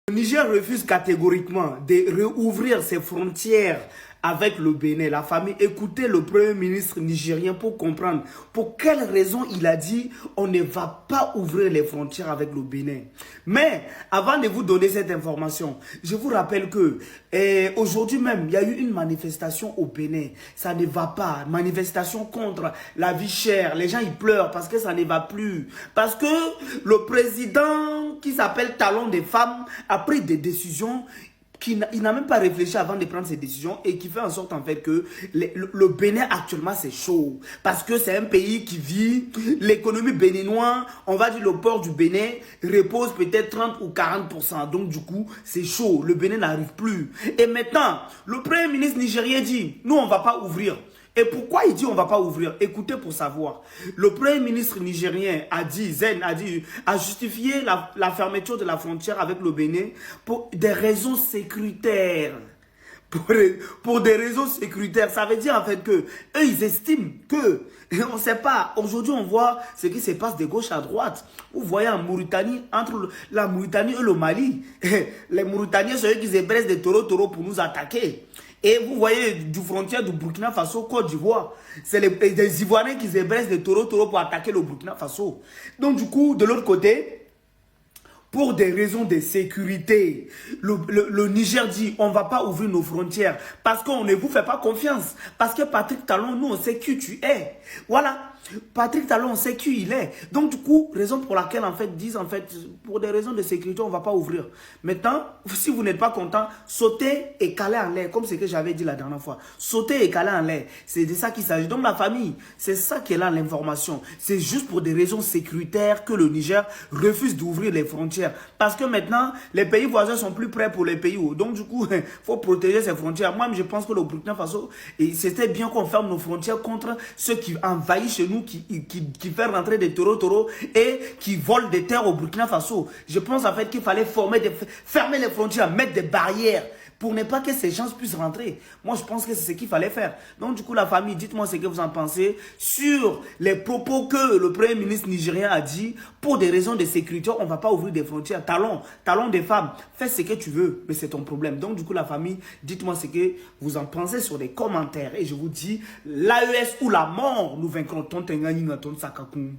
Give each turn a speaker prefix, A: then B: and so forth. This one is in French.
A: Le Niger refuse catégoriquement de rouvrir ses frontières avec le Bénin. La famille, écoutez le premier ministre nigérien pour comprendre pour quelles raisons il a dit on ne va pas ouvrir les frontières avec le Bénin. Mais avant de vous donner cette information, je vous rappelle que aujourd'hui même, il y a eu une manifestation au Bénin. Ça ne va pas. Manifestation contre la vie chère. Les gens, ils pleurent parce que ça ne va plus. Parce que le président qui s'appelle Talon des femmes a pris des décisions. Il n'a même pas réfléchi avant de prendre ses décisions et qui fait en sorte en fait que le Bénin actuellement c'est chaud parce que c'est un pays qui vit, l'économie béninoise, on va dire le port du Bénin repose peut-être 30 ou 40%, donc du coup c'est chaud, le Bénin n'arrive plus. Et maintenant, le premier ministre nigérien dit, nous on ne va pas ouvrir. Et pourquoi il dit on ne va pas ouvrir? Écoutez pour savoir. Le premier ministre nigérien a dit, a justifié la fermeture de la frontière avec le Bénin pour des raisons sécuritaires. Pour des raisons sécuritaires. Ça veut dire en fait que eux ils estiment que, on ne sait pas, aujourd'hui on voit ce qui se passe de gauche à droite. Vous voyez en Mauritanie, entre la Mauritanie et le Mali, les Mauritaniens sont eux qui se pressent des taureaux pour nous attaquer. Et vous voyez du frontière du Burkina Faso, Côte d'Ivoire, c'est les Ivoiriens qui se pressent des taureaux pour attaquer le Burkina Faso. Donc du coup, de l'autre côté, pour des raisons de sécurité, le Niger dit on ne va pas ouvrir nos frontières parce qu'on ne vous fait pas confiance. Parce que Patrick Talon, nous on sait qui tu es. Voilà. Patrick Talon, on sait qui il est. Donc du coup, raison pour laquelle en fait disent en fait pour des raisons de sécurité, on ne va pas ouvrir. Maintenant, si vous n'êtes pas content, sautez et calez en l'air, comme ce que j'avais dit la dernière fois. Sautez et calez en l'air. C'est de ça qu'il s'agit. Donc la famille, c'est ça qui est là l'information. C'est juste pour des raisons sécuritaires que le Niger refuse d'ouvrir les frontières. Parce que maintenant, les pays voisins sont plus prêts pour les pays où. Donc du coup, il faut protéger ces frontières. Moi, je pense que le Burkina Faso, c'était bien qu'on ferme nos frontières contre ceux qui envahissent chez nous, qui fait rentrer des taureaux et qui volent des terres au Burkina Faso. Je pense en fait qu'il fallait fermer les frontières, mettre des barrières pour ne pas que ces gens puissent rentrer. Moi, je pense que c'est ce qu'il fallait faire. Donc, du coup, la famille, dites-moi ce que vous en pensez sur les propos que le premier ministre nigérien a dit. Pour des raisons de sécurité, on ne va pas ouvrir des frontières. Talon des femmes, fais ce que tu veux, mais c'est ton problème. Donc, du coup, la famille, dites-moi ce que vous en pensez sur les commentaires. Et je vous dis, l'AES ou la mort, nous vaincrons ton Tengani, ton Sakakoum.